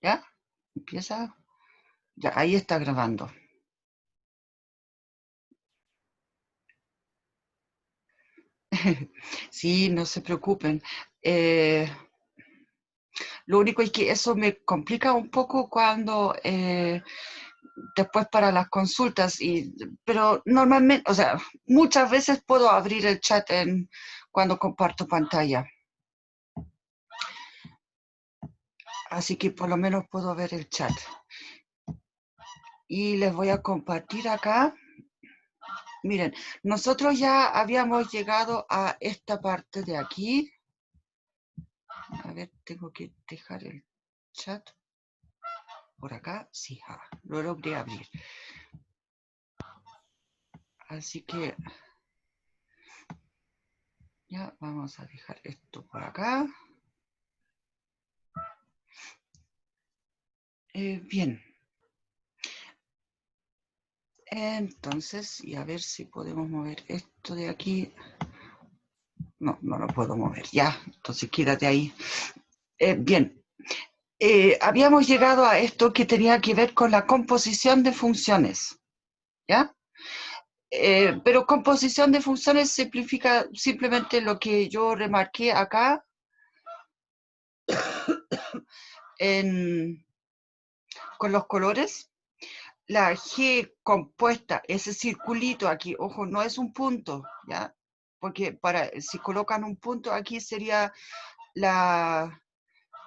¿Ya? Empieza. Ya, ahí está grabando. Sí, no se preocupen. Lo único es que eso me complica un poco cuando después para las consultas, pero normalmente, o sea, muchas veces puedo abrir el chat cuando comparto pantalla. Así que por lo menos puedo ver el chat. Y les voy a compartir acá. Miren, nosotros ya habíamos llegado a esta parte de aquí. A ver, tengo que dejar el chat por acá. Sí, lo logré abrir. Así que ya vamos a dejar esto por acá. Bien. Entonces, y a ver si podemos mover esto de aquí. No, no lo puedo mover. Ya, entonces quédate ahí. Bien. Habíamos llegado a esto que tenía que ver con la composición de funciones. ¿Ya? Pero composición de funciones simplifica simplemente lo que yo remarqué acá con los colores. La G compuesta, ese circulito aquí, ojo, no es un punto, ¿ya? Porque si colocan un punto aquí sería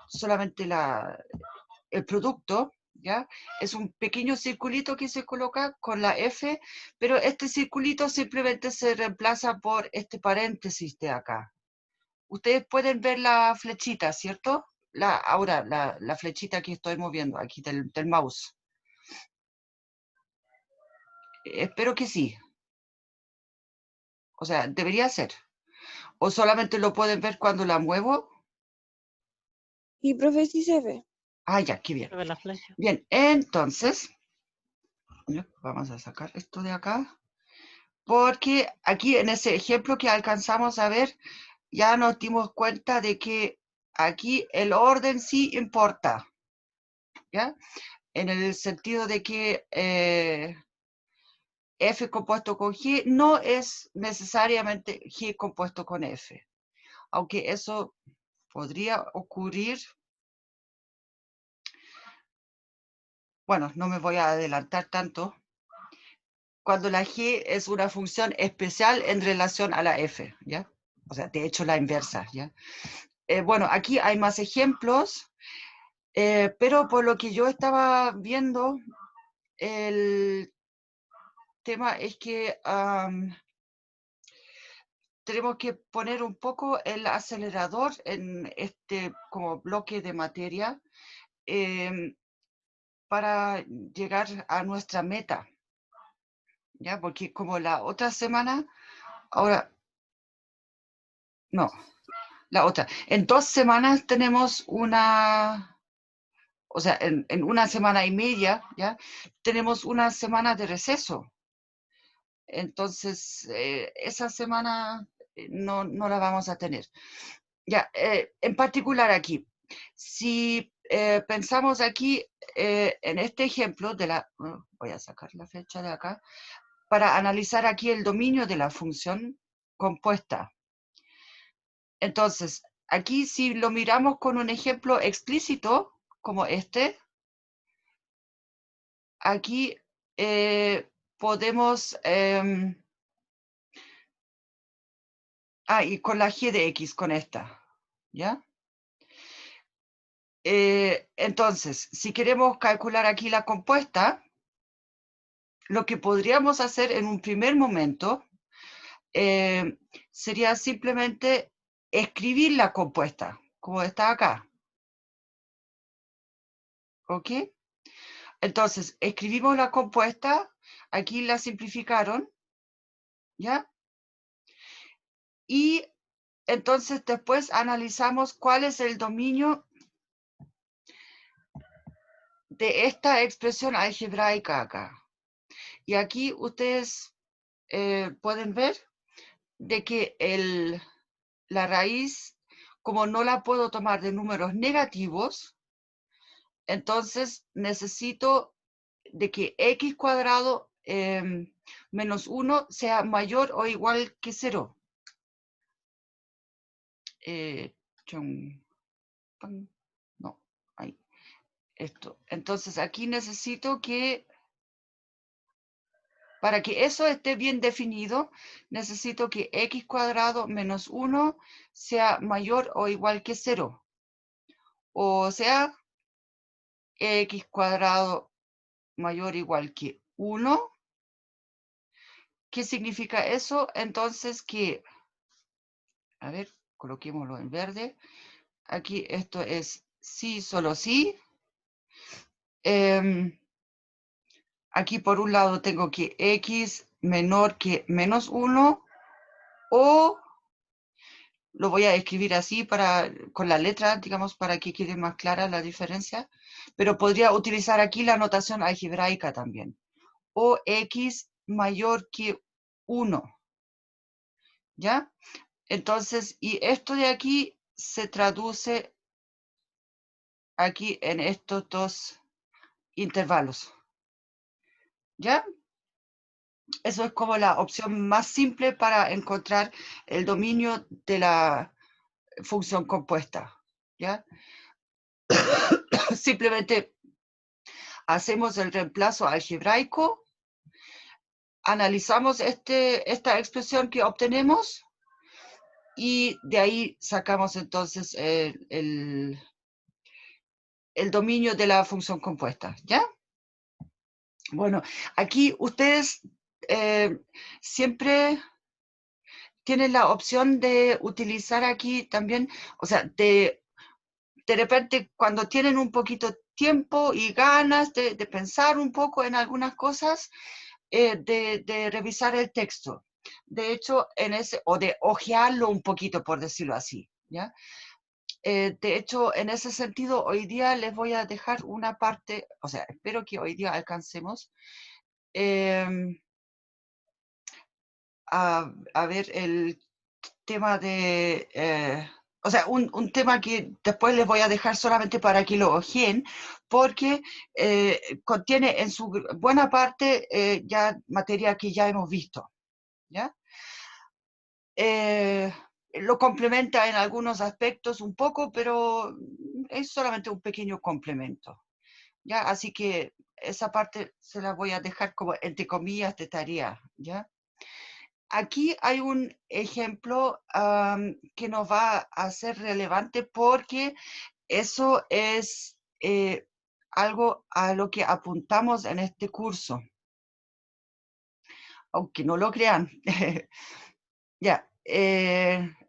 solamente el producto, ¿ya? Es un pequeño circulito que se coloca con la F, pero este circulito simplemente se reemplaza por este paréntesis de acá. Ustedes pueden ver la flechita, ¿cierto? Ahora, la flechita que estoy moviendo aquí del mouse. Espero que sí. O sea, debería ser. ¿O solamente lo pueden ver cuando la muevo? Y profe, sí se ve. Ah, ya, qué bien. Se ve la flecha. Bien, entonces, vamos a sacar esto de acá. Porque aquí en ese ejemplo que alcanzamos a ver, ya nos dimos cuenta de que aquí el orden sí importa. ¿Ya? En el sentido de que F compuesto con G no es necesariamente G compuesto con F. Aunque eso podría ocurrir. Bueno, no me voy a adelantar tanto. Cuando la G es una función especial en relación a la F, ¿ya? O sea, de hecho la inversa, ¿ya? Bueno, aquí hay más ejemplos, pero por lo que yo estaba viendo, el tema es que tenemos que poner un poco el acelerador en este como bloque de materia para llegar a nuestra meta, ¿ya? Porque como la otra semana, ahora, no, la otra, en 2 semanas tenemos o sea, en una semana y media, ¿ya? Tenemos una semana de receso. Entonces, esa semana no la vamos a tener. Ya, en particular aquí, si pensamos aquí en este ejemplo voy a sacar la flecha de acá, para analizar aquí el dominio de la función compuesta. Entonces, aquí si lo miramos con un ejemplo explícito, como este, aquí podemos... y con la G de X, con esta, ¿ya? Entonces, si queremos calcular aquí la compuesta, lo que podríamos hacer en un primer momento sería simplemente escribir la compuesta, como está acá. ¿Ok? Entonces, escribimos la compuesta, aquí la simplificaron, ¿ya? Y entonces después analizamos cuál es el dominio de esta expresión algebraica acá. Y aquí ustedes pueden ver de que la raíz, como no la puedo tomar de números negativos, entonces necesito de que x cuadrado menos 1 sea mayor o igual que 0. No, ahí. Esto. Entonces aquí necesito que, para que eso esté bien definido, necesito que x cuadrado menos 1 sea mayor o igual que 0. O sea, x cuadrado mayor o igual que 1. ¿Qué significa eso? Entonces que, a ver, coloquémoslo en verde. Aquí esto es sí, solo sí. Aquí por un lado tengo que x menor que menos 1, o lo voy a escribir así con la letra, digamos, para que quede más clara la diferencia, pero podría utilizar aquí la notación algebraica también. O x mayor que 1, ¿ya? Entonces, y esto de aquí se traduce aquí en estos dos intervalos, ¿ya? Eso es como la opción más simple para encontrar el dominio de la función compuesta, ¿ya? Simplemente hacemos el reemplazo algebraico, analizamos esta expresión que obtenemos y de ahí sacamos entonces el dominio de la función compuesta, ¿ya? Bueno, aquí ustedes siempre tienen la opción de utilizar aquí también, o sea, de repente cuando tienen un poquito tiempo y ganas de pensar un poco en algunas cosas, de revisar el texto. De hecho, o de ojearlo un poquito, por decirlo así, ¿ya? De hecho, en ese sentido, hoy día les voy a dejar una parte, o sea, espero que hoy día alcancemos a ver el tema de, o sea, un tema que después les voy a dejar solamente para que lo ojeen, porque contiene en su buena parte ya materia que ya hemos visto, ¿ya? Lo complementa en algunos aspectos un poco, pero es solamente un pequeño complemento, ¿ya? Así que esa parte se la voy a dejar como entre comillas de tarea, ¿ya? Aquí hay un ejemplo que nos va a ser relevante porque eso es algo a lo que apuntamos en este curso, aunque no lo crean. Ya,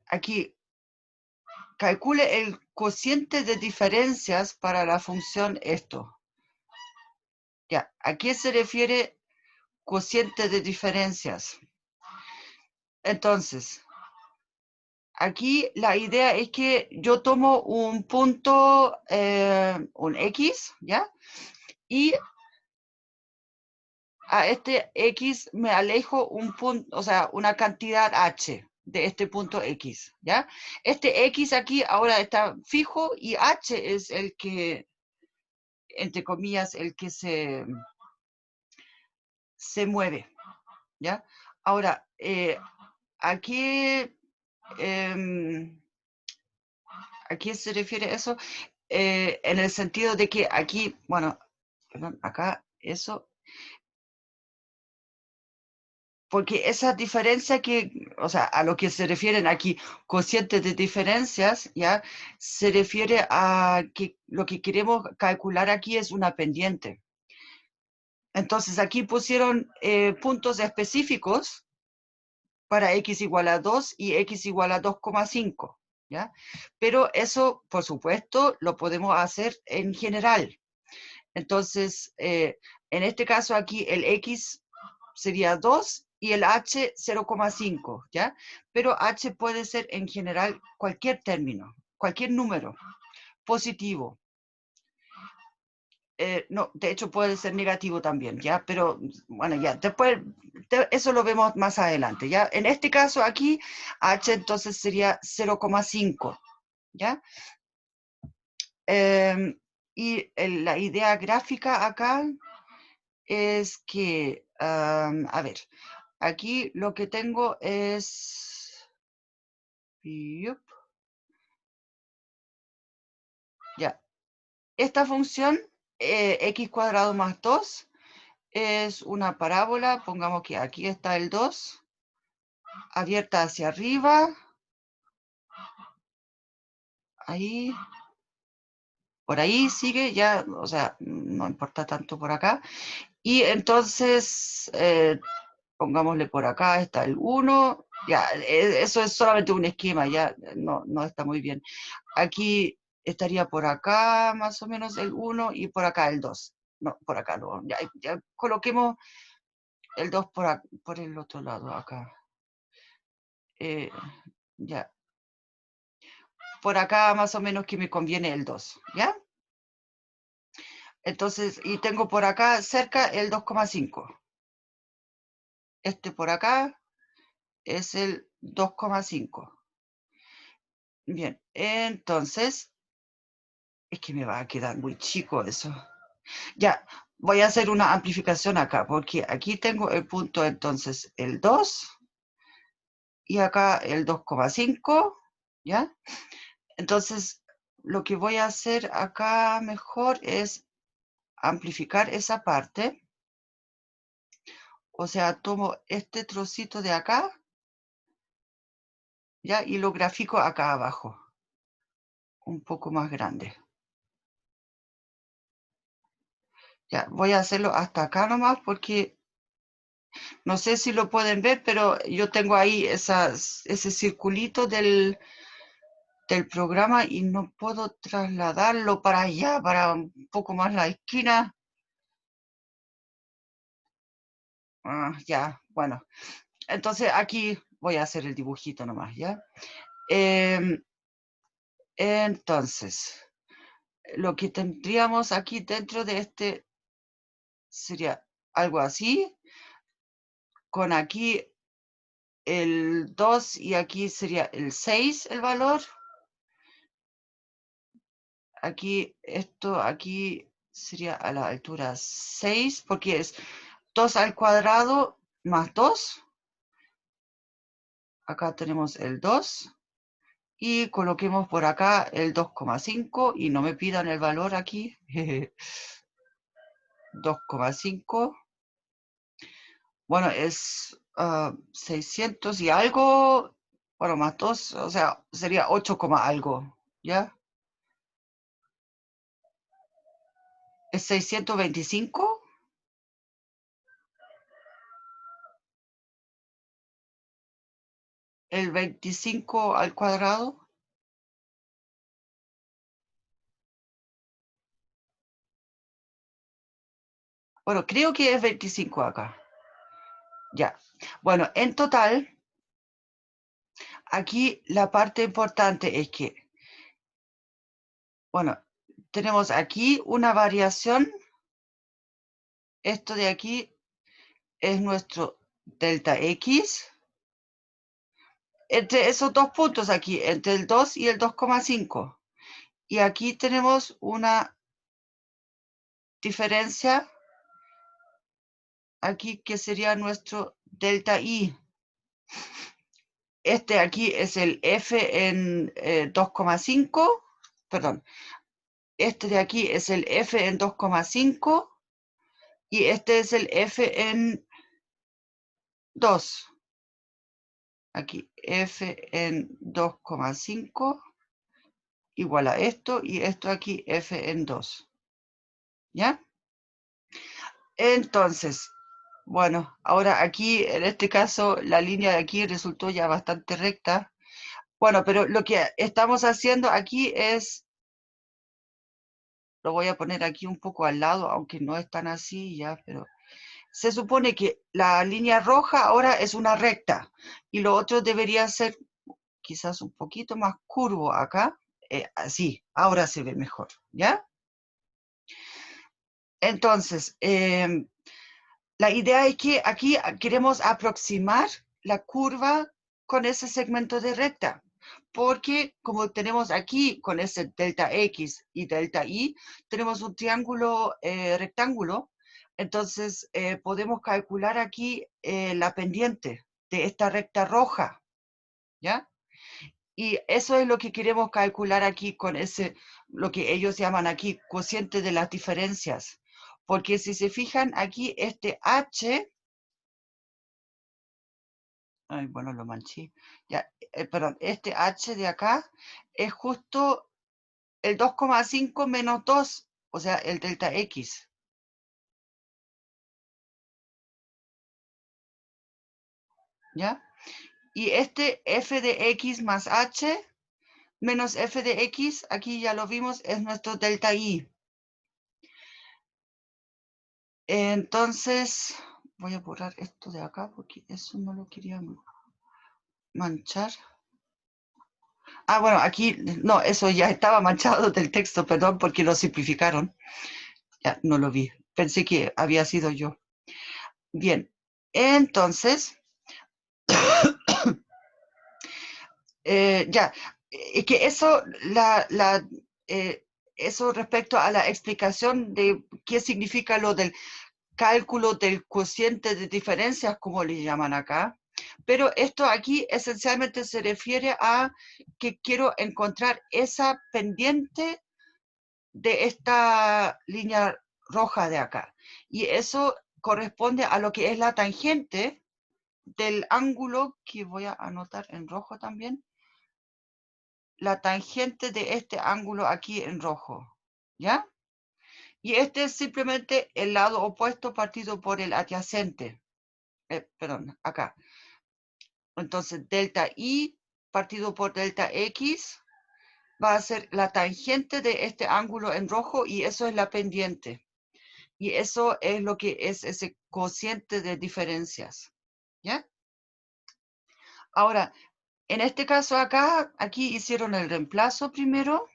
aquí calcule el cociente de diferencias para la función esto. Ya, ¿a qué se refiere cociente de diferencias? Entonces, aquí la idea es que yo tomo un punto, un X, ¿ya? Y a este X me alejo un punto, o sea, una cantidad H de este punto X, ¿ya? Este X aquí ahora está fijo y H es el que, entre comillas, el que se mueve, ¿ya? Ahora, aquí... ¿a qué se refiere eso? En el sentido de que aquí, bueno, perdón, acá eso, porque esa diferencia que, o sea, a lo que se refieren aquí cocientes de diferencias, ¿ya? Se refiere a que lo que queremos calcular aquí es una pendiente. Entonces aquí pusieron puntos específicos para x igual a 2 y x igual a 2,5, ¿ya? Pero eso, por supuesto, lo podemos hacer en general. Entonces, en este caso aquí el x sería 2 y el h 0,5, ¿ya? Pero h puede ser en general cualquier término, cualquier número positivo. No, de hecho puede ser negativo también, ¿ya? Pero, bueno, ya, después, eso lo vemos más adelante, ¿ya? En este caso aquí, h entonces sería 0,5, ¿ya? Y la idea gráfica acá es que, a ver, aquí lo que tengo es... yup, ya. Esta función, x cuadrado más 2, es una parábola. Pongamos que aquí está el 2, abierta hacia arriba. Ahí. Por ahí sigue, ya, o sea, no importa tanto por acá. Y entonces, pongámosle por acá, está el 1. Ya, eso es solamente un esquema, ya no está muy bien. Aquí estaría por acá más o menos el 1 y por acá el 2. No, por acá no. Ya coloquemos el 2 por el otro lado, acá. Ya. Por acá más o menos que me conviene el 2, ¿ya? Entonces, y tengo por acá cerca el 2,5. Este por acá es el 2,5. Bien, entonces, es que me va a quedar muy chico eso. Ya, voy a hacer una amplificación acá, porque aquí tengo el punto entonces el 2 y acá el 2,5, ¿ya? Entonces, lo que voy a hacer acá mejor es amplificar esa parte. O sea, tomo este trocito de acá, ¿ya? Y lo grafico acá abajo, un poco más grande. Ya, voy a hacerlo hasta acá nomás porque no sé si lo pueden ver, pero yo tengo ahí ese circulito del programa y no puedo trasladarlo para allá, para un poco más la esquina. Ya, bueno. Entonces aquí voy a hacer el dibujito nomás, ¿ya? Entonces, lo que tendríamos aquí dentro de este sería algo así, con aquí el 2 y aquí sería el 6 el valor. Aquí, esto aquí sería a la altura 6, porque es 2 al cuadrado más 2. Acá tenemos el 2. Y coloquemos por acá el 2,5 y no me pidan el valor aquí. 2,5. Bueno, es 600 y algo. Bueno, más 2, o sea, sería 8, algo. ¿Ya? ¿Es 625? ¿El 25 al cuadrado? Bueno, creo que es 25 acá. Ya. Bueno, en total, aquí la parte importante es que, bueno, tenemos aquí una variación. Esto de aquí es nuestro delta X. Entre esos dos puntos aquí, entre el 2 y el 2,5. Y aquí tenemos una diferencia aquí que sería nuestro delta I. Este aquí es el F en 2,5, perdón, este de aquí es el F en 2,5 y este es el F en 2. Aquí F en 2,5 igual a esto y esto aquí F en 2. ¿Ya? Entonces, bueno, ahora aquí en este caso la línea de aquí resultó ya bastante recta. Bueno, pero lo que estamos haciendo aquí es, lo voy a poner aquí un poco al lado, aunque no es tan así ya, pero se supone que la línea roja ahora es una recta y lo otro debería ser quizás un poquito más curvo acá. Así, ahora se ve mejor, ¿ya? Entonces, la idea es que aquí queremos aproximar la curva con ese segmento de recta. porque como tenemos aquí con ese delta X y delta Y, tenemos un triángulo rectángulo, entonces podemos calcular aquí la pendiente de esta recta roja, ¿ya? Y eso es lo que queremos calcular aquí con ese, lo que ellos llaman aquí, cociente de las diferencias. Porque si se fijan aquí, este H, ay, bueno, lo manché, ya, perdón, este H de acá es justo el 2,5 menos 2, o sea, el delta X. ¿Ya? Y este f de x más h menos f de x, aquí ya lo vimos, es nuestro delta y. Entonces, voy a borrar esto de acá porque eso no lo quería manchar. Ah, bueno, aquí, no, eso ya estaba manchado del texto, perdón, porque lo simplificaron. Ya, no lo vi. Pensé que había sido yo. Bien, entonces, ya, que eso, eso respecto a la explicación de qué significa lo del cálculo del cociente de diferencias, como le llaman acá. Pero esto aquí esencialmente se refiere a que quiero encontrar esa pendiente de esta línea roja de acá. Y eso corresponde a lo que es la tangente del ángulo, que voy a anotar en rojo también, la tangente de este ángulo aquí en rojo, ¿ya? Y este es simplemente el lado opuesto partido por el adyacente. Perdón, acá. Entonces, delta I partido por delta X va a ser la tangente de este ángulo en rojo y eso es la pendiente. Y eso es lo que es ese cociente de diferencias, ¿ya? Ahora, en este caso acá, aquí hicieron el reemplazo primero,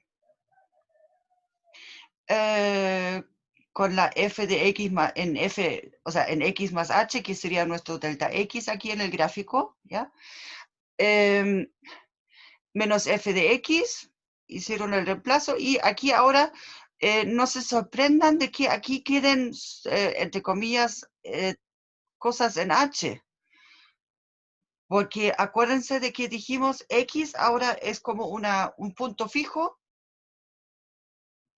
con la f de x más, en f, o sea, en x más h, que sería nuestro delta x aquí en el gráfico, ¿ya? Menos f de x, hicieron el reemplazo, y aquí ahora no se sorprendan de que aquí queden, entre comillas, cosas en h, porque acuérdense de que dijimos x ahora es como un punto fijo,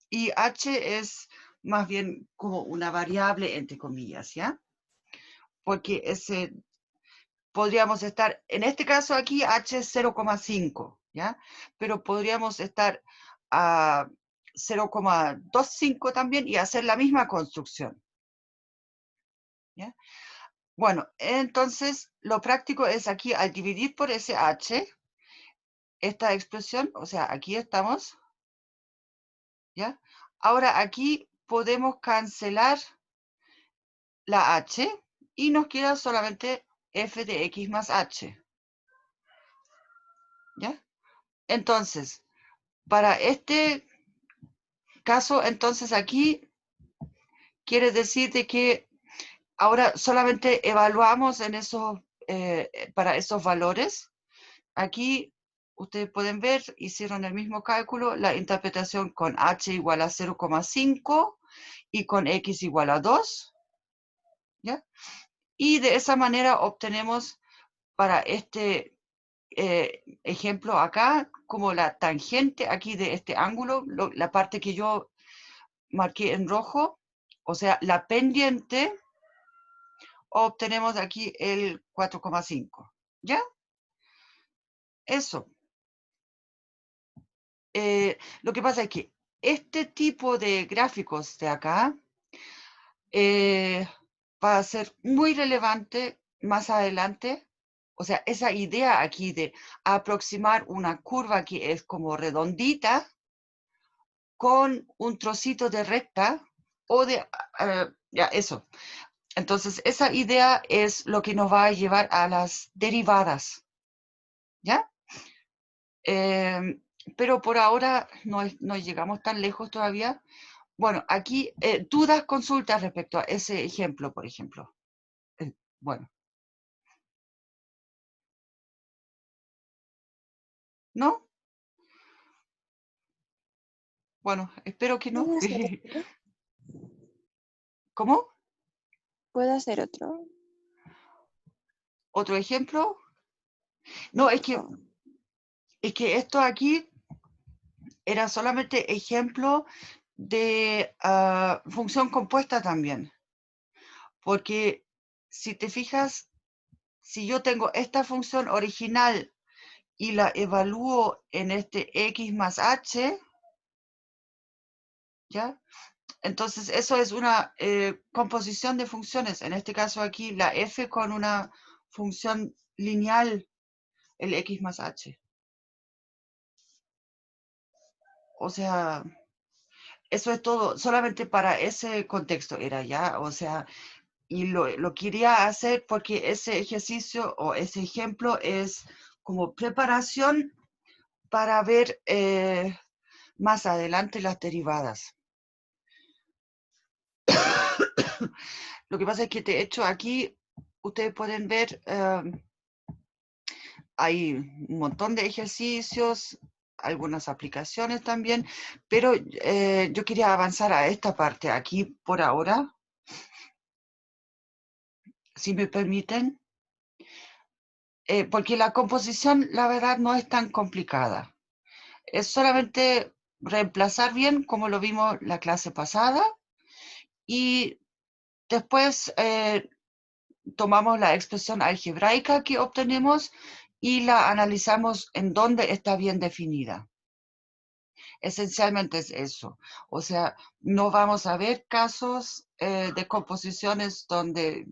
y h es más bien como una variable, entre comillas, ¿ya? Porque ese, podríamos estar, en este caso aquí h es 0,5, ¿ya? Pero podríamos estar a 0,25 también y hacer la misma construcción, ¿ya? Bueno, entonces lo práctico es aquí al dividir por ese h, esta expresión, o sea, aquí estamos, ¿ya? Ahora aquí podemos cancelar la h y nos queda solamente f de x más h, ¿ya? Entonces, para este caso, entonces aquí quiere decir de que ahora solamente evaluamos en esos, para esos valores. Aquí ustedes pueden ver, hicieron el mismo cálculo, la interpretación con h igual a 0,5 y con x igual a 2, ¿ya? Y de esa manera obtenemos para este ejemplo acá, como la tangente aquí de este ángulo, la parte que yo marqué en rojo, o sea, la pendiente, obtenemos aquí el 4,5, ¿ya? Eso. Lo que pasa es que este tipo de gráficos de acá va a ser muy relevante más adelante. O sea, esa idea aquí de aproximar una curva que es como redondita con un trocito de recta o de, ya, eso. Entonces, esa idea es lo que nos va a llevar a las derivadas, ¿ya? Pero por ahora no llegamos tan lejos todavía. Bueno, aquí, dudas, consultas respecto a ese ejemplo, por ejemplo. Bueno, ¿No? Bueno, espero que no. ¿Puedo hacer otro? ¿Cómo? ¿Puedo hacer otro? ¿Otro ejemplo? No, Oh, es que esto aquí era solamente ejemplo de función compuesta también. Porque si te fijas, si yo tengo esta función original y la evalúo en este x más h, ¿ya? Entonces eso es una composición de funciones. En este caso aquí la f con una función lineal, el x más h. O sea, eso es todo, solamente para ese contexto era, ¿ya? O sea, y lo quería hacer porque ese ejercicio o ese ejemplo es como preparación para ver más adelante las derivadas. Lo que pasa es que de hecho aquí ustedes pueden ver, hay un montón de ejercicios, algunas aplicaciones también, pero yo quería avanzar a esta parte aquí por ahora, si me permiten, porque la composición, la verdad, no es tan complicada. Es solamente reemplazar bien, como lo vimos la clase pasada, y después tomamos la expresión algebraica que obtenemos y la analizamos en dónde está bien definida. Esencialmente es eso. O sea, no vamos a ver casos de composiciones donde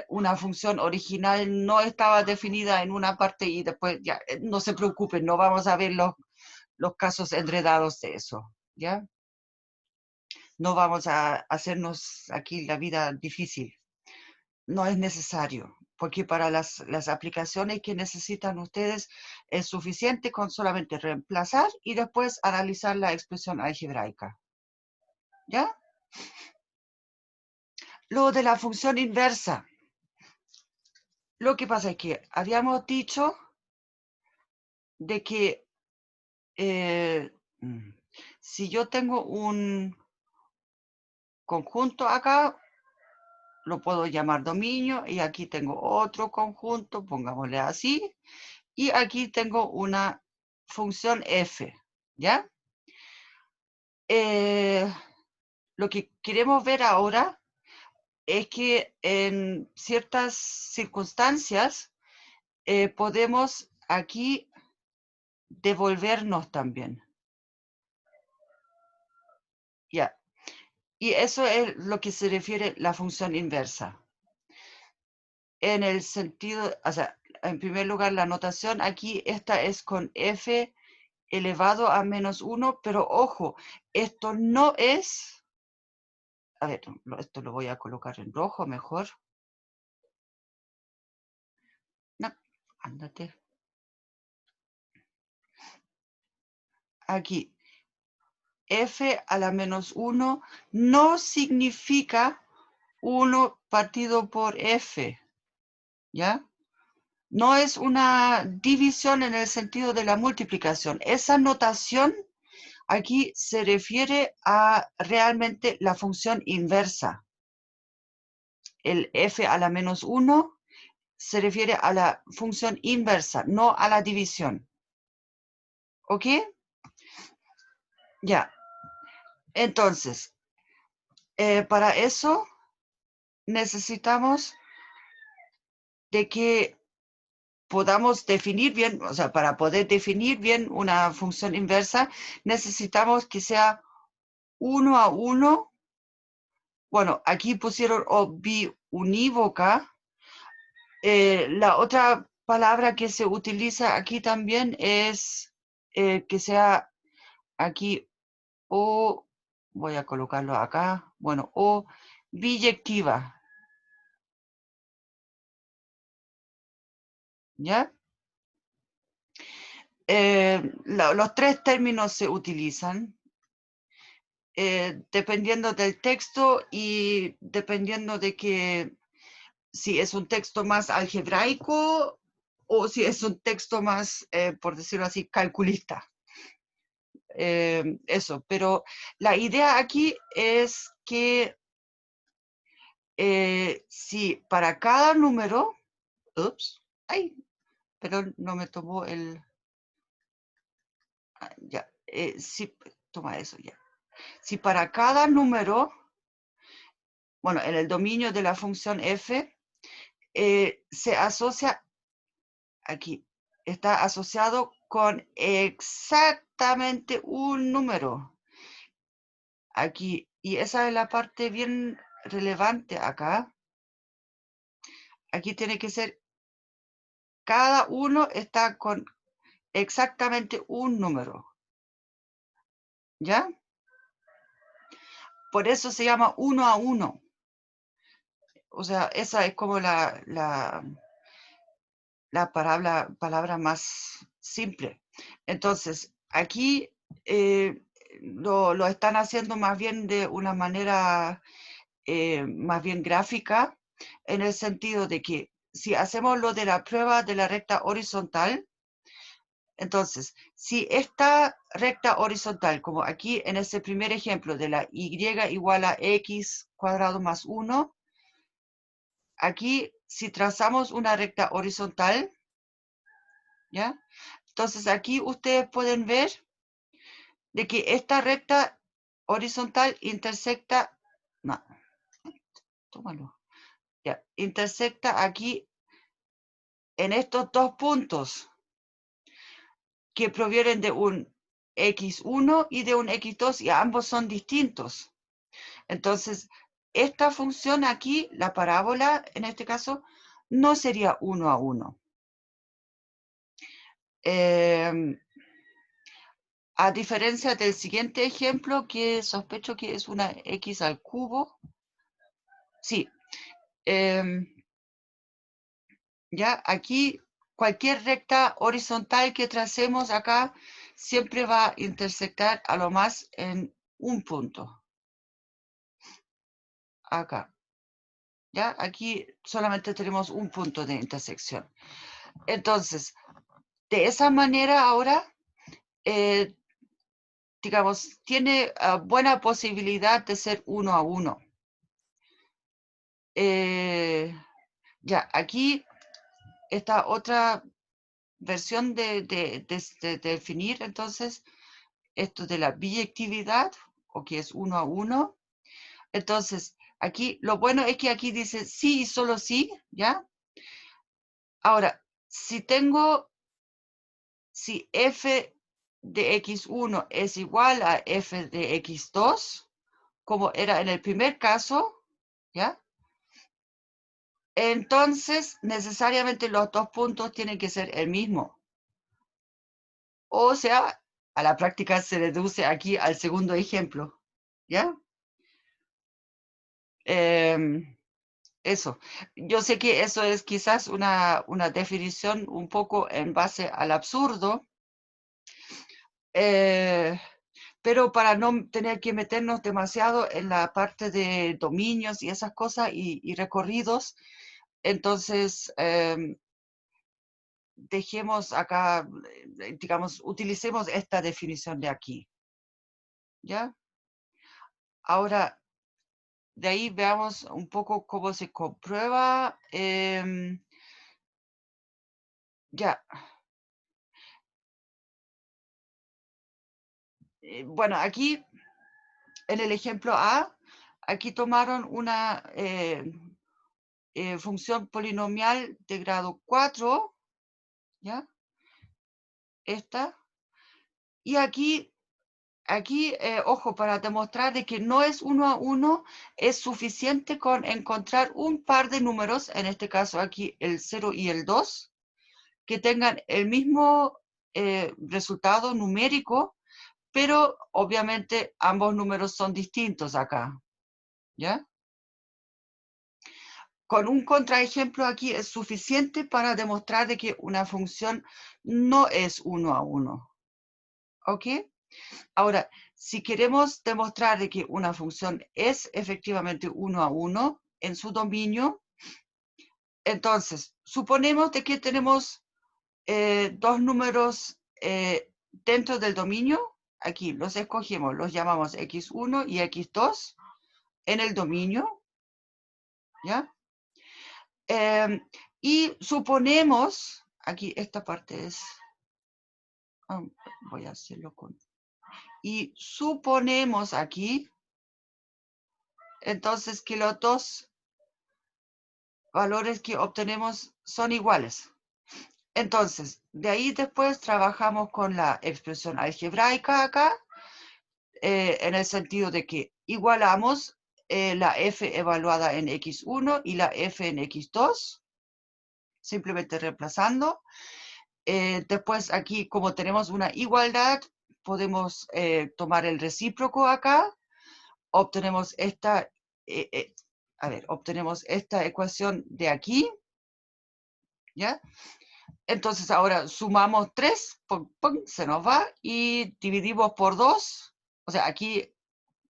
una función original no estaba definida en una parte y después ya, no se preocupen, no vamos a ver los casos enredados de eso, ¿ya? No vamos a hacernos aquí la vida difícil. No es necesario, porque para las aplicaciones que necesitan ustedes es suficiente con solamente reemplazar y después analizar la expresión algebraica. ¿Ya? Lo de la función inversa. Lo que pasa es que habíamos dicho de que si yo tengo un conjunto acá, lo puedo llamar dominio y aquí tengo otro conjunto, pongámosle así, y aquí tengo una función f, ¿ya? Lo que queremos ver ahora es que en ciertas circunstancias podemos aquí devolvernos también, ¿ya? Y eso es lo que se refiere la función inversa. En el sentido, o sea, en primer lugar, la notación aquí, esta es con f elevado a menos 1, pero ojo, esto no es, a ver, esto lo voy a colocar en rojo mejor. No, ándate. Aquí, f a la menos 1 no significa 1 partido por f, ¿ya? No es una división en el sentido de la multiplicación. Esa notación aquí se refiere a realmente la función inversa. El f a la menos 1 se refiere a la función inversa, no a la división. ¿Ok? Ya. Entonces, para eso necesitamos de que podamos definir bien, o sea, para poder definir bien una función inversa, necesitamos que sea 1 a 1. Bueno, aquí pusieron biunívoca. La otra palabra que se utiliza aquí también es que sea aquí o, voy a colocarlo acá, bueno, o biyectiva, ¿ya? Los tres términos se utilizan dependiendo del texto y dependiendo de que si es un texto más algebraico o si es un texto más, por decirlo así, calculista. Eso, pero la idea aquí es que si para cada número, ups, ay, pero no me tomó el, ya, si, toma eso ya. Si para cada número, bueno, en el dominio de la función f, se asocia, aquí, está asociado con exactamente un número. Aquí, y esa es la parte bien relevante acá. Aquí tiene que ser, cada uno está con exactamente un número. ¿Ya? Por eso se llama 1 a 1. O sea, esa es como la palabra más simple. Entonces, aquí lo están haciendo más bien de una manera más bien gráfica, en el sentido de que si hacemos lo de la prueba de la recta horizontal, entonces, si esta recta horizontal, como aquí en ese primer ejemplo de la y igual a x cuadrado más 1, aquí si trazamos una recta horizontal, ¿ya? Entonces aquí ustedes pueden ver de que esta recta horizontal intersecta, no, tómalo, ya, intersecta aquí en estos dos puntos que provienen de un x1 y de un x2 y ambos son distintos. Entonces, esta función aquí, la parábola en este caso, no sería 1 a 1. A diferencia del siguiente ejemplo, que sospecho que es una x al cubo. Sí. Ya, aquí cualquier recta horizontal que tracemos acá siempre va a intersectar a lo más en un punto. Acá. ¿Ya? Aquí solamente tenemos un punto de intersección. Entonces, de esa manera ahora, digamos, tiene buena posibilidad de ser 1 a 1. Ya, aquí está otra versión de definir, entonces, esto de la biyectividad, o que es 1 a 1. Entonces, aquí, lo bueno es que aquí dice sí y solo sí, ¿ya? Ahora, si f de x1 es igual a f de x2, como era en el primer caso, ¿ya? Entonces, necesariamente los dos puntos tienen que ser el mismo. O sea, a la práctica se reduce aquí al segundo ejemplo, ¿ya? Eso. Yo sé que eso es quizás una definición un poco en base al absurdo, pero para no tener que meternos demasiado en la parte de dominios y esas cosas y recorridos, entonces dejemos acá, digamos, utilicemos esta definición de aquí. ¿Ya? Ahora, de ahí veamos un poco cómo se comprueba. Ya. Bueno, aquí, en el ejemplo A, aquí tomaron una función polinomial de grado 4, ¿ya? Esta. Y aquí, ojo, para demostrar de que no es 1 a 1, es suficiente con encontrar un par de números, en este caso aquí el 0 y el 2, que tengan el mismo resultado numérico, pero obviamente ambos números son distintos acá, ¿ya? Con un contraejemplo aquí es suficiente para demostrar de que una función no es 1 a 1, ¿ok? Ahora, si queremos demostrar de que una función es efectivamente 1 a 1 en su dominio, entonces, suponemos de que tenemos dos números dentro del dominio. Aquí los escogemos, los llamamos x1 y x2 en el dominio, ¿ya? Y suponemos, aquí esta parte es, voy a hacerlo con, y suponemos aquí, entonces, que los dos valores que obtenemos son iguales. Entonces, de ahí después trabajamos con la expresión algebraica acá, en el sentido de que igualamos la f evaluada en x1 y la f en x2, simplemente reemplazando. Después aquí, como tenemos una igualdad, podemos tomar el recíproco acá, obtenemos esta, obtenemos esta ecuación de aquí, ¿ya? Entonces ahora sumamos 3, se nos va, y dividimos por 2, o sea, aquí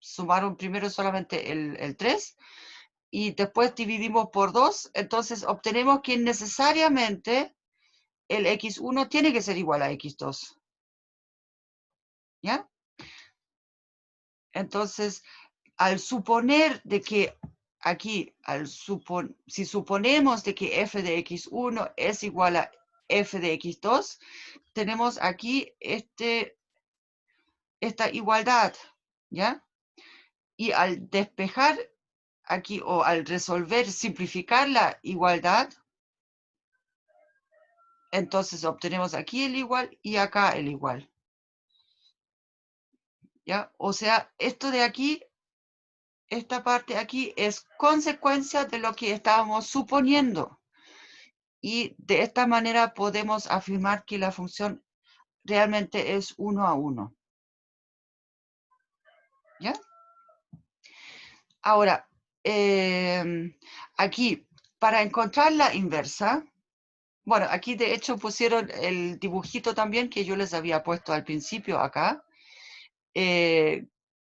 sumaron primero solamente el 3, y después dividimos por 2, entonces obtenemos que necesariamente el x1 tiene que ser igual a x2. ¿Ya? Entonces, al suponer de que aquí, si suponemos de que f de x1 es igual a f de x2, tenemos aquí esta igualdad, ¿ya? Y al despejar aquí, o al resolver, simplificar la igualdad, entonces obtenemos aquí el igual y acá el igual. ¿Ya? O sea, esto de aquí, esta parte aquí es consecuencia de lo que estábamos suponiendo. Y de esta manera podemos afirmar que la función realmente es 1 a 1. ¿Ya? Ahora, aquí, para encontrar la inversa, bueno, aquí de hecho pusieron el dibujito también que yo les había puesto al principio acá,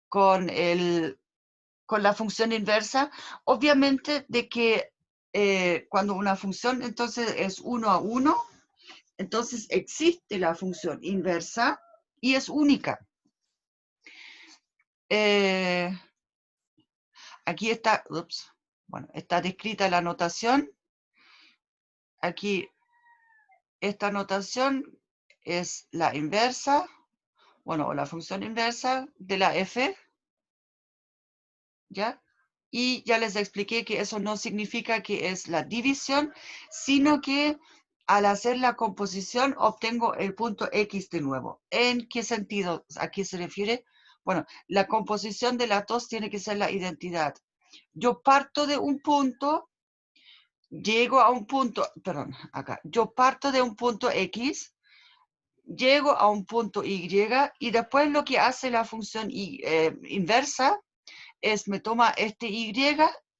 con la función inversa. Obviamente de que cuando una función entonces es 1 a 1, entonces existe la función inversa y es única. Aquí está, bueno, está descrita la notación. Aquí esta notación es la inversa, bueno, o la función inversa de la f, ¿ya? Y ya les expliqué que eso no significa que es la división, sino que al hacer la composición obtengo el punto X de nuevo. ¿En qué sentido? ¿A qué se refiere? Bueno, la composición de las dos tiene que ser la identidad. Yo parto de un punto, llego a un punto, perdón, acá. Yo parto de un punto X, llego a un punto Y, y después lo que hace la función inversa es me toma este Y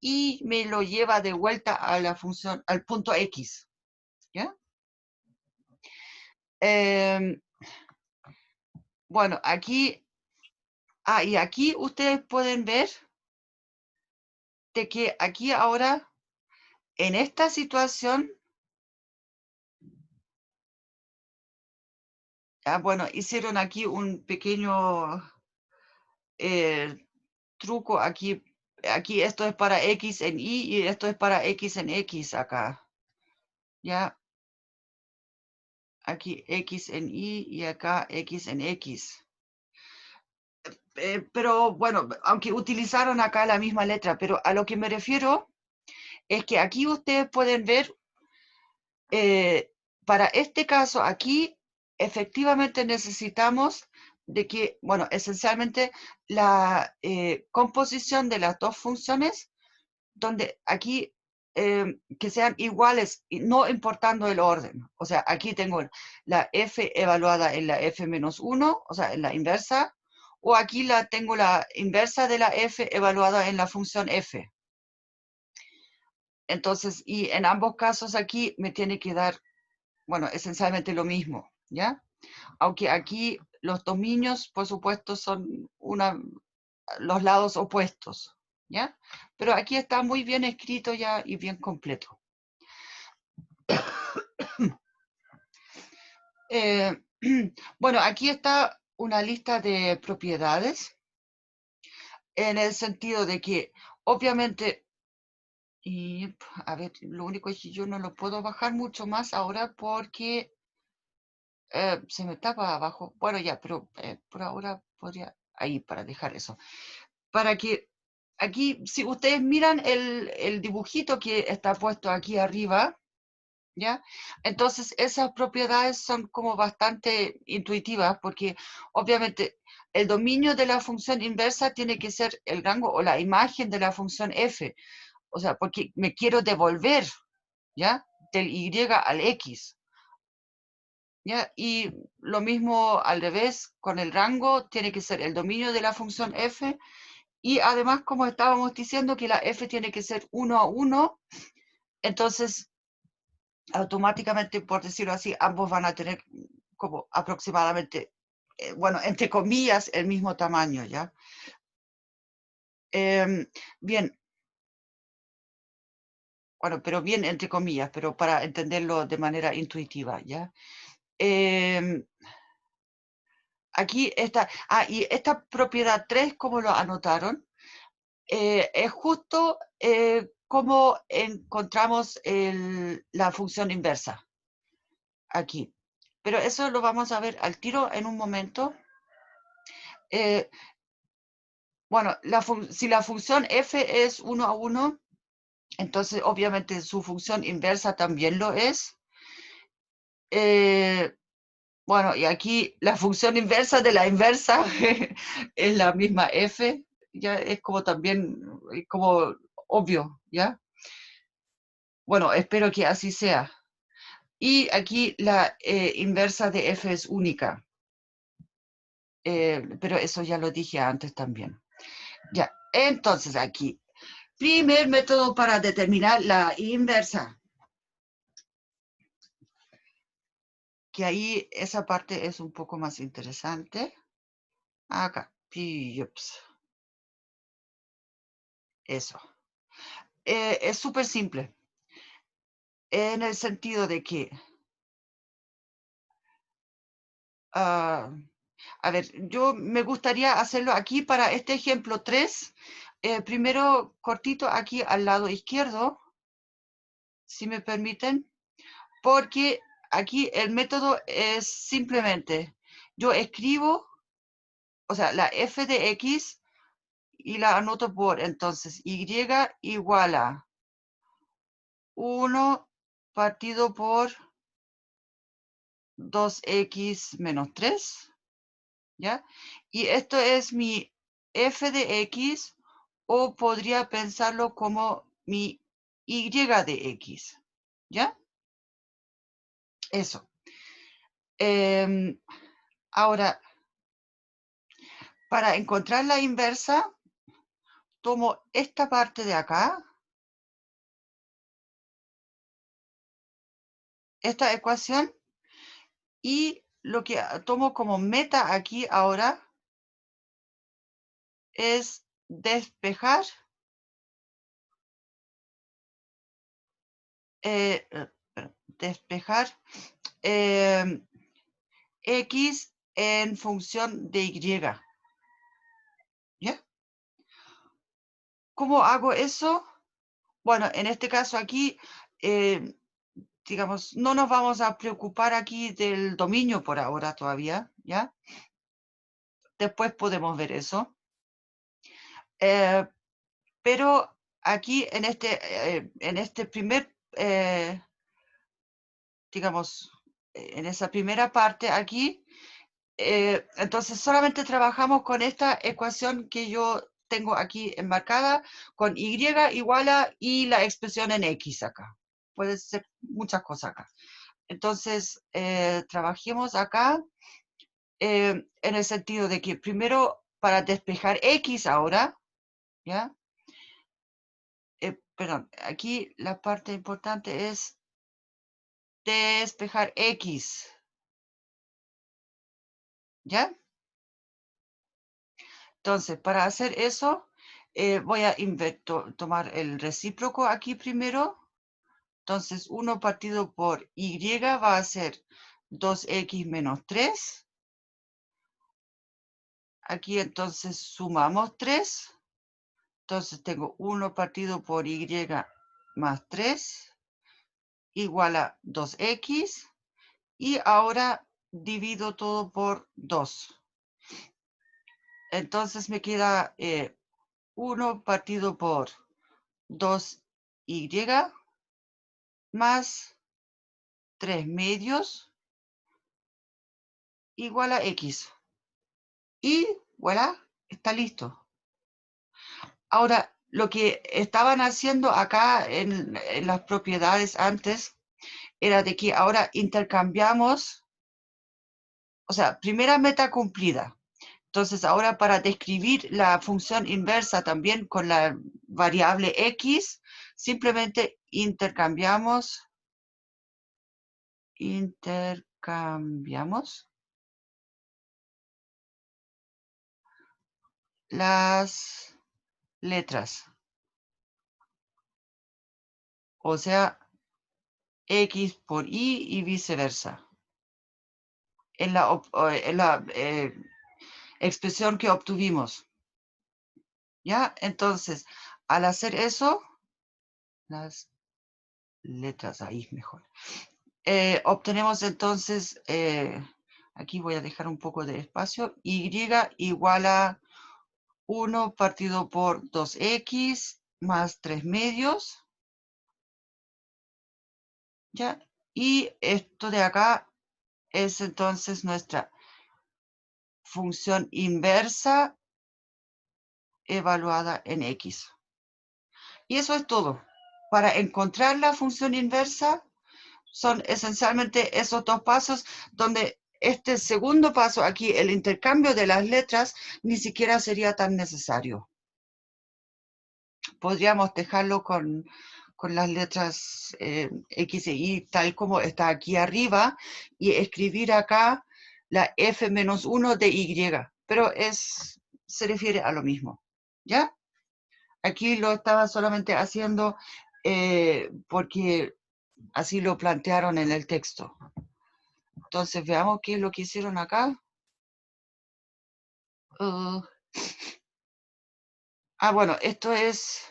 y me lo lleva de vuelta a la función, al punto X. ¿Ya? Bueno, aquí, y aquí ustedes pueden ver de que aquí ahora, en esta situación, bueno, hicieron aquí un pequeño truco aquí. Aquí esto es para X en Y y esto es para X en X acá. ¿Ya? Aquí X en Y y acá X en X. Pero bueno, aunque utilizaron acá la misma letra, pero a lo que me refiero es que aquí ustedes pueden ver, para este caso aquí, efectivamente necesitamos de que, bueno, esencialmente la composición de las dos funciones, donde aquí que sean iguales, no importando el orden. O sea, aquí tengo la f evaluada en la f-1, o sea, en la inversa, o aquí tengo la inversa de la f evaluada en la función f. Entonces, y en ambos casos aquí me tiene que dar, bueno, esencialmente lo mismo, ¿ya? Aunque aquí los dominios, por supuesto, son los lados opuestos, ¿ya? Pero aquí está muy bien escrito ya y bien completo. Bueno, aquí está una lista de propiedades en el sentido de que, obviamente, y a ver, lo único es que yo no lo puedo bajar mucho más ahora porque se me tapa abajo. Bueno, ya, pero por ahora podría, ahí para dejar eso. Para que aquí, si ustedes miran el dibujito que está puesto aquí arriba, ¿ya? Entonces, esas propiedades son como bastante intuitivas porque obviamente el dominio de la función inversa tiene que ser el rango o la imagen de la función f. O sea, porque me quiero devolver, ¿ya? Del y al x, ¿ya? Y lo mismo al revés, con el rango tiene que ser el dominio de la función f. Y además, como estábamos diciendo, que la f tiene que ser 1 a 1, entonces automáticamente, por decirlo así, ambos van a tener como aproximadamente, bueno, entre comillas, el mismo tamaño, ¿ya? Bien, bueno, pero bien entre comillas, pero para entenderlo de manera intuitiva, ¿ya? Aquí está, y esta propiedad 3, ¿cómo lo anotaron? Es justo como encontramos la función inversa aquí. Pero eso lo vamos a ver al tiro en un momento. Bueno, si la función f es 1 a 1, entonces obviamente su función inversa también lo es. Bueno, y aquí la función inversa de la inversa es la misma f, ya es como también, como obvio, ¿ya? Bueno, espero que así sea. Y aquí la inversa de f es única. Pero eso ya lo dije antes también. Ya, entonces aquí, primer método para determinar la inversa. Que ahí esa parte es un poco más interesante. Acá, eso. Es súper simple, en el sentido de que, a ver, yo me gustaría hacerlo aquí para este ejemplo 3. Primero, cortito aquí al lado izquierdo, si me permiten, porque aquí el método es simplemente, yo escribo, o sea, la f de x y la anoto por, entonces, y igual a 1 partido por 2x menos 3, ¿ya? Y esto es mi f de x, o podría pensarlo como mi y de x, ¿ya? Eso. Ahora, para encontrar la inversa, tomo esta parte de acá, esta ecuación, y lo que tomo como meta aquí ahora es despejar eh, despejar x en función de y. ¿Ya? ¿Cómo hago eso? Bueno, en este caso aquí, digamos, no nos vamos a preocupar aquí del dominio por ahora todavía, ¿ya? Después podemos ver eso. Pero aquí en este primer, digamos, en esa primera parte aquí, entonces solamente trabajamos con esta ecuación que yo tengo aquí enmarcada, con y igual a y la expresión en x acá. Puede ser muchas cosas acá. Entonces, trabajemos acá en el sentido de que primero para despejar x ahora, ¿ya? Perdón, aquí la parte importante es despejar x, ¿ya? Entonces, para hacer eso, voy a tomar el recíproco aquí primero. Entonces, 1 partido por y va a ser 2x menos 3. Aquí entonces sumamos 3. Entonces tengo 1 partido por y más 3 igual a 2x. Y ahora divido todo por 2. Entonces me queda 1 partido por 2y más 3 medios igual a x. Y voilà, está listo. Ahora, lo que estaban haciendo acá en las propiedades antes era de que ahora intercambiamos, o sea, primera meta cumplida. Entonces, ahora para describir la función inversa también con la variable x, simplemente intercambiamos las letras. O sea, x por y viceversa. En la expresión que obtuvimos. ¿Ya? Entonces, al hacer eso, las letras ahí mejor. Obtenemos entonces, aquí voy a dejar un poco de espacio, y igual a 1 partido por 2x más 3 medios. ¿Ya? Y esto de acá es entonces nuestra función inversa evaluada en x. Y eso es todo. Para encontrar la función inversa son esencialmente esos dos pasos, donde este segundo paso aquí, el intercambio de las letras, ni siquiera sería tan necesario. Podríamos dejarlo con las letras X e Y tal como está aquí arriba y escribir acá la F-1 de Y, pero se refiere a lo mismo, ¿ya? Aquí lo estaba solamente haciendo porque así lo plantearon en el texto. Entonces, veamos qué es lo que hicieron acá. Bueno, esto es...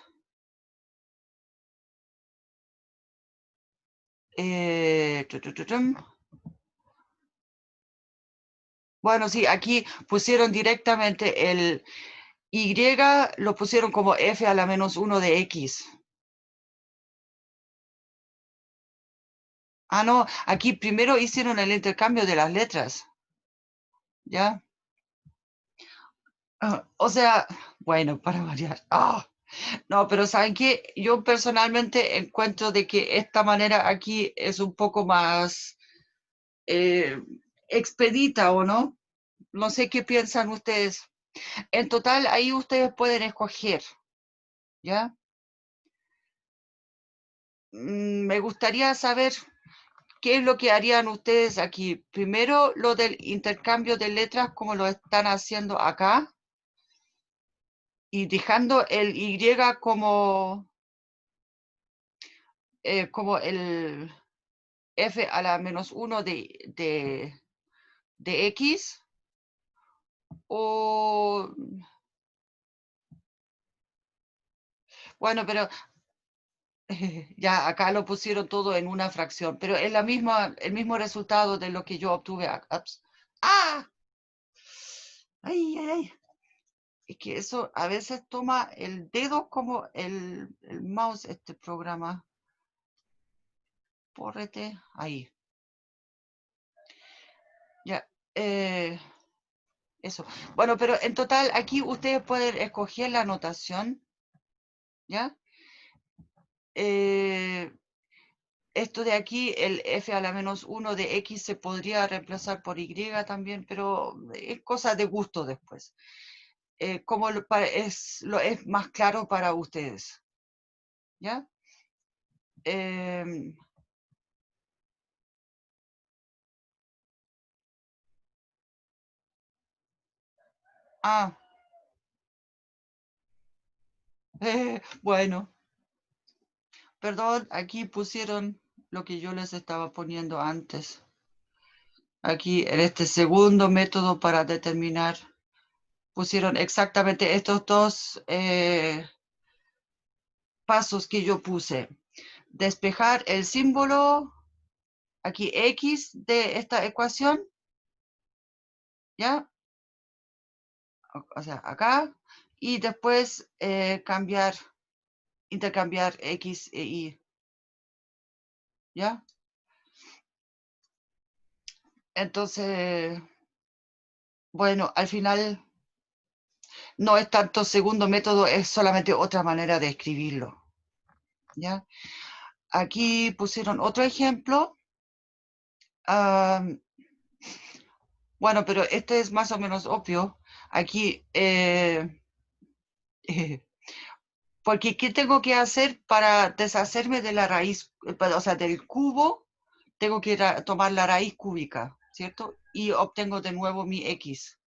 Bueno, sí, aquí pusieron directamente el Y, lo pusieron como F a la menos 1 de X. No, aquí primero hicieron el intercambio de las letras. ¿Ya? O sea, bueno, para variar. No, pero ¿saben qué? Yo personalmente encuentro de que esta manera aquí es un poco más expedita, ¿o no? No sé qué piensan ustedes. En total, ahí ustedes pueden escoger, ¿ya? Me gustaría saber qué es lo que harían ustedes aquí. Primero, lo del intercambio de letras, como lo están haciendo acá, y dejando el Y como el F a la menos 1 de X, o... Bueno, pero ya acá lo pusieron todo en una fracción, pero es el mismo resultado de lo que yo obtuve. ¡Ah! ¡Ay, ay, ay! Es que eso a veces toma el dedo como el mouse, este programa. Pórrete ahí. Ya. Eso. Bueno, pero en total aquí ustedes pueden escoger la notación. ¿Ya? Esto de aquí, el f a la menos 1 de x se podría reemplazar por y también, pero es cosa de gusto después. Como es más claro para ustedes. ¿Ya? Eh, ah, bueno, perdón, aquí pusieron lo que yo les estaba poniendo antes. Aquí en este segundo método para determinar, pusieron exactamente estos dos pasos que yo puse. Despejar el símbolo, aquí X de esta ecuación, ¿ya? O sea, acá, y después intercambiar X e Y, ¿ya? Entonces, bueno, al final no es tanto segundo método, es solamente otra manera de escribirlo, ¿ya? Aquí pusieron otro ejemplo. Bueno, pero este es más o menos obvio. Aquí, porque ¿qué tengo que hacer para deshacerme de la raíz, o sea, del cubo? Tengo que tomar la raíz cúbica, ¿cierto? Y obtengo de nuevo mi X,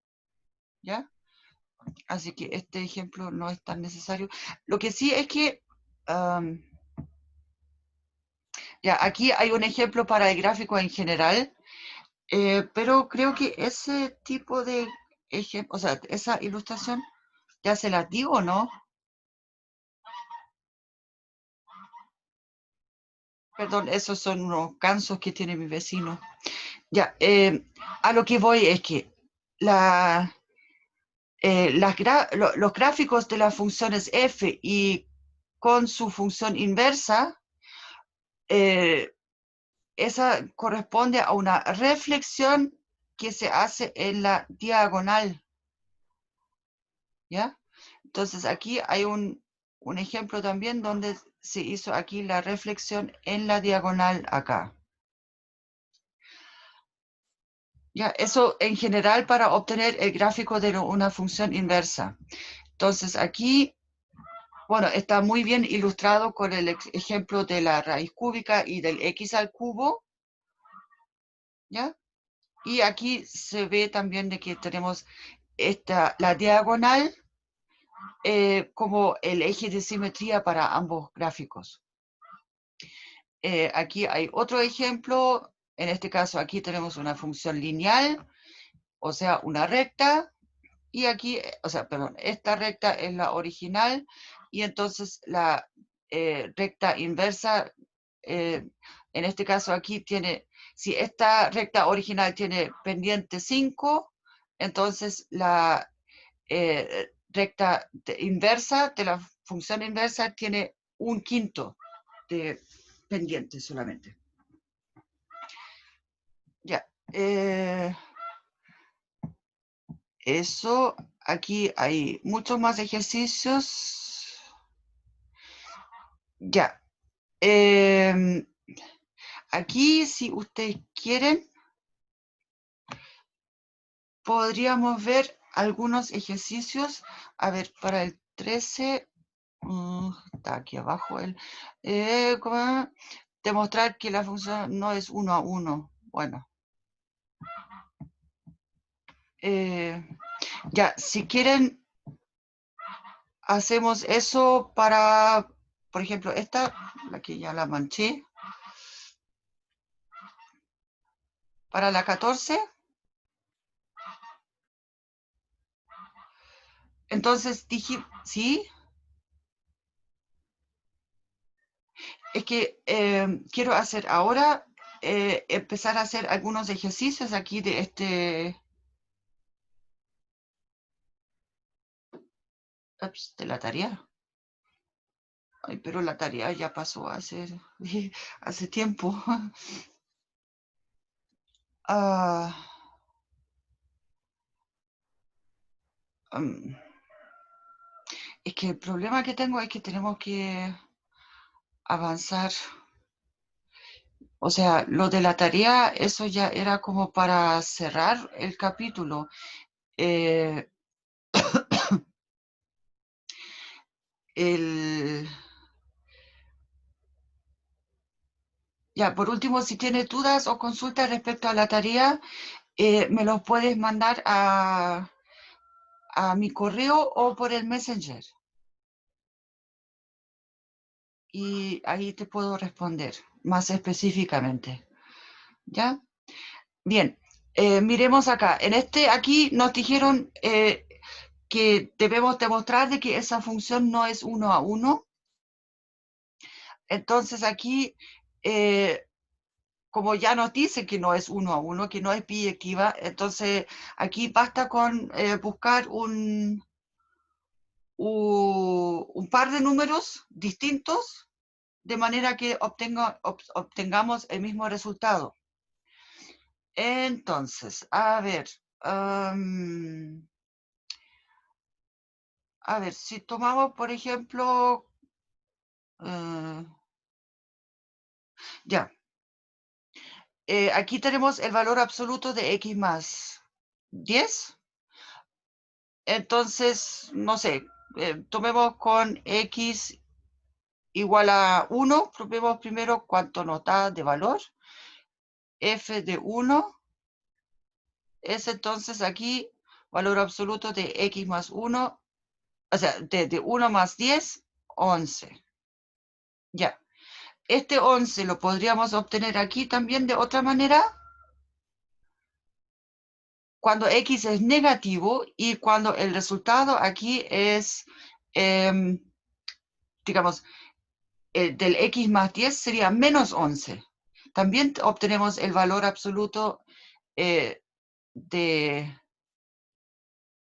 ¿ya? Así que este ejemplo no es tan necesario. Lo que sí es que, ya, aquí hay un ejemplo para el gráfico en general, pero creo que ese tipo de ejemplo, o sea, esa ilustración, ya se las digo, ¿no? Perdón, esos son unos gansos que tiene mi vecino. Ya, a lo que voy es que los gráficos de las funciones f y con su función inversa, esa corresponde a una reflexión que se hace en la diagonal, ¿ya? Entonces aquí hay un ejemplo también donde se hizo aquí la reflexión en la diagonal acá. Ya, eso en general para obtener el gráfico de una función inversa. Entonces aquí, bueno, está muy bien ilustrado con el ejemplo de la raíz cúbica y del x al cubo, ¿ya? Y aquí se ve también de que tenemos la diagonal como el eje de simetría para ambos gráficos. Aquí hay otro ejemplo, en este caso aquí tenemos una función lineal, o sea, una recta, y aquí, o sea, perdón, esta recta es la original, y entonces la recta inversa, en este caso aquí tiene, si esta recta original tiene pendiente 5, entonces la recta inversa de la función inversa tiene 1/5 de pendiente solamente. Ya. Eso, aquí hay muchos más ejercicios. Ya. Aquí, si ustedes quieren, podríamos ver algunos ejercicios. A ver, para el 13, está aquí abajo el... demostrar que la función no es 1 a 1. Bueno. Ya, si quieren, hacemos eso para, por ejemplo, esta, la que ya la manché. Para la 14. Entonces dije, sí, es que quiero hacer ahora, empezar a hacer algunos ejercicios aquí de de la tarea. Ay, pero la tarea ya pasó hace tiempo. Ah, es que el problema que tengo es que tenemos que avanzar. O sea, lo de la tarea, eso ya era como para cerrar el capítulo. Ya, por último, si tienes dudas o consultas respecto a la tarea, me los puedes mandar a mi correo o por el Messenger. Y ahí te puedo responder más específicamente. ¿Ya? Bien. Miremos acá. Aquí nos dijeron que debemos demostrar de que esa función no es 1 a 1. Entonces aquí, como ya nos dice que no es 1 a 1, que no es biyectiva, entonces aquí basta con buscar un par de números distintos de manera que obtengamos el mismo resultado. Entonces, a ver, si tomamos, por ejemplo, ya, aquí tenemos el valor absoluto de x más 10. Entonces, no sé, tomemos con x igual a 1, probemos primero cuánto nos da de valor. F de 1 es entonces aquí valor absoluto de x más 1, o sea, de 1 más 10, 11. Ya. Este 11 lo podríamos obtener aquí también de otra manera, cuando x es negativo y cuando el resultado aquí es, digamos, del x más 10 sería menos 11. También obtenemos el valor absoluto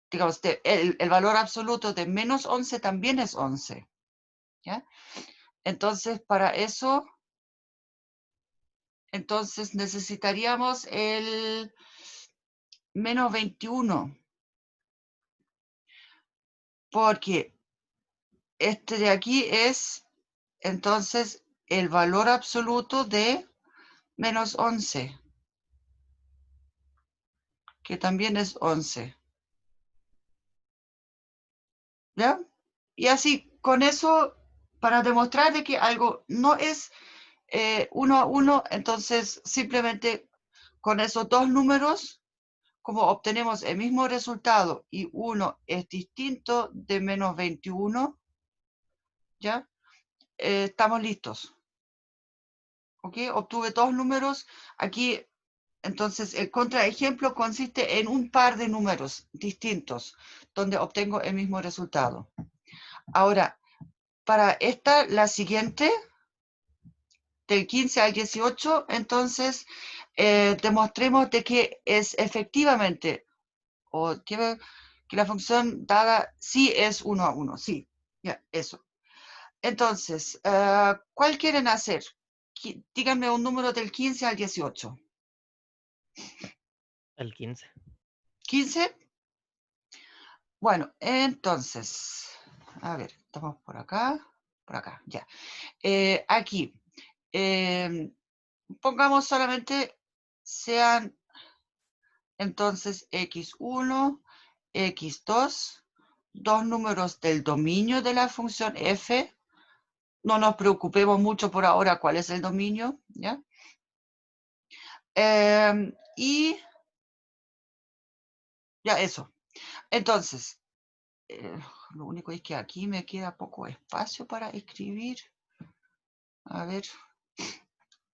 digamos, el valor absoluto de menos 11 también es 11. ¿Ya? Entonces, para eso, entonces necesitaríamos el menos 21. Porque este de aquí es, entonces, el valor absoluto de menos 11, que también es 11. ¿Ya? Y así, con eso, para demostrar de que algo no es 1 a 1, entonces simplemente con esos dos números, como obtenemos el mismo resultado y uno es distinto de menos 21, ¿ya? Estamos listos. ¿Ok? Obtuve dos números. Aquí, entonces, el contraejemplo consiste en un par de números distintos, donde obtengo el mismo resultado. Ahora, para esta, la siguiente, del 15 al 18, entonces, demostremos de que es efectivamente, o que la función dada sí es 1 a 1, sí, ya, eso. Entonces, ¿cuál quieren hacer? Díganme un número del 15 al 18. El 15. ¿15? Bueno, entonces, a ver, estamos por acá, ya. Aquí, pongamos solamente sean entonces x1, x2, dos números del dominio de la función f. No nos preocupemos mucho por ahora cuál es el dominio, ¿ya? Y ya eso. Entonces, lo único es que aquí me queda poco espacio para escribir. A ver.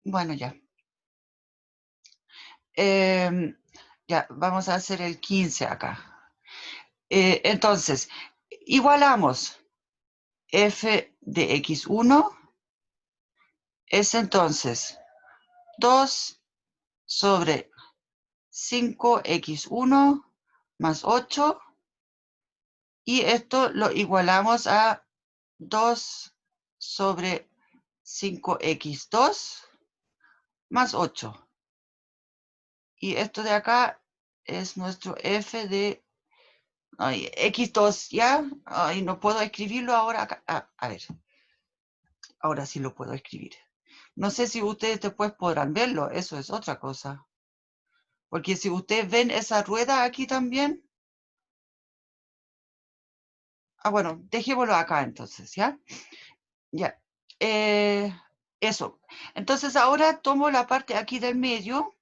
Bueno, ya. Ya, vamos a hacer el 15 acá. Entonces, igualamos f de x1 es entonces 2 sobre 5x1 más 8, y esto lo igualamos a 2 sobre 5x2 más 8. Y esto de acá es nuestro f de x2, ¿ya? Ay, no puedo escribirlo ahora acá. A ver, ahora sí lo puedo escribir. No sé si ustedes después podrán verlo, eso es otra cosa. Porque si ustedes ven esa rueda aquí también. Bueno, dejémoslo acá entonces, ¿ya? Ya. Eso. Entonces ahora tomo la parte aquí del medio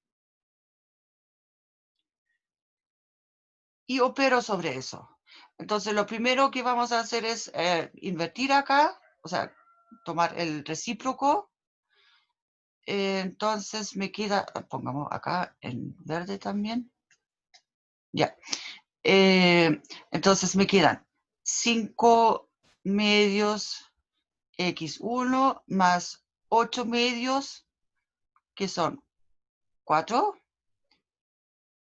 y opero sobre eso. Entonces lo primero que vamos a hacer es invertir acá, o sea, tomar el recíproco. Entonces me queda, pongamos acá en verde también. Ya. Entonces me quedan 5 medios x1 más 8 medios, que son 4.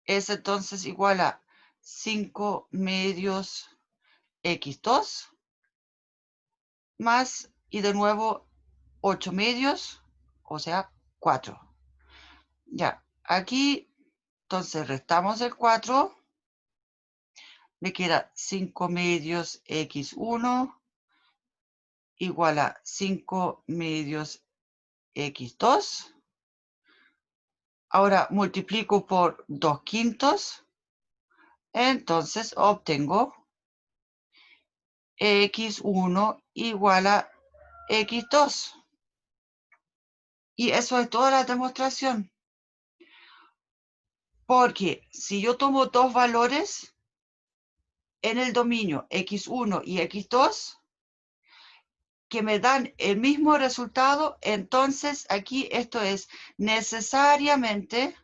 Es entonces igual a 5 medios x2 más, y de nuevo 8 medios, o sea, 4. Ya, aquí, entonces restamos el 4, me queda 5 medios x1 igual a 5 medios x2. Ahora multiplico por 2/5, entonces obtengo x1 igual a x2. Y eso es toda la demostración. Porque si yo tomo dos valores en el dominio x1 y x2 que me dan el mismo resultado, entonces aquí esto es necesariamente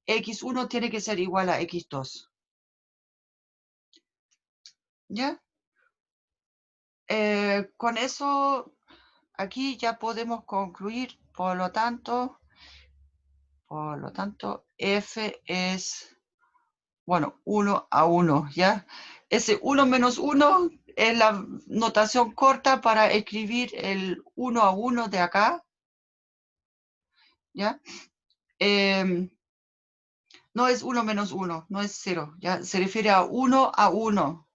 x1 tiene que ser igual a x2. ¿Ya? Con eso aquí ya podemos concluir, por lo tanto, f es, bueno, 1 a 1, ¿ya? Ese 1 menos 1 es la notación corta para escribir el 1 a 1 de acá, ¿ya? No es 1 menos 1, no es 0, ¿ya? Se refiere a 1 a 1.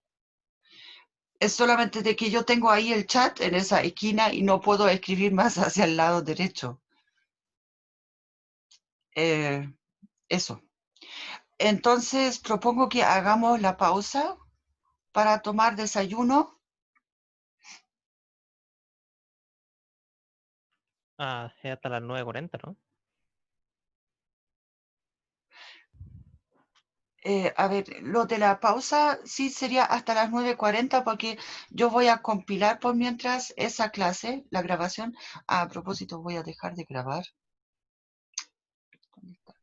Es solamente de que yo tengo ahí el chat en esa esquina y no puedo escribir más hacia el lado derecho. Eso. Entonces, propongo que hagamos la pausa para tomar desayuno. Es hasta las 9:40, ¿no? A ver, lo de la pausa sí sería hasta las 9:40 porque yo voy a compilar por mientras esa clase, la grabación. A propósito, voy a dejar de grabar. ¿Dónde está?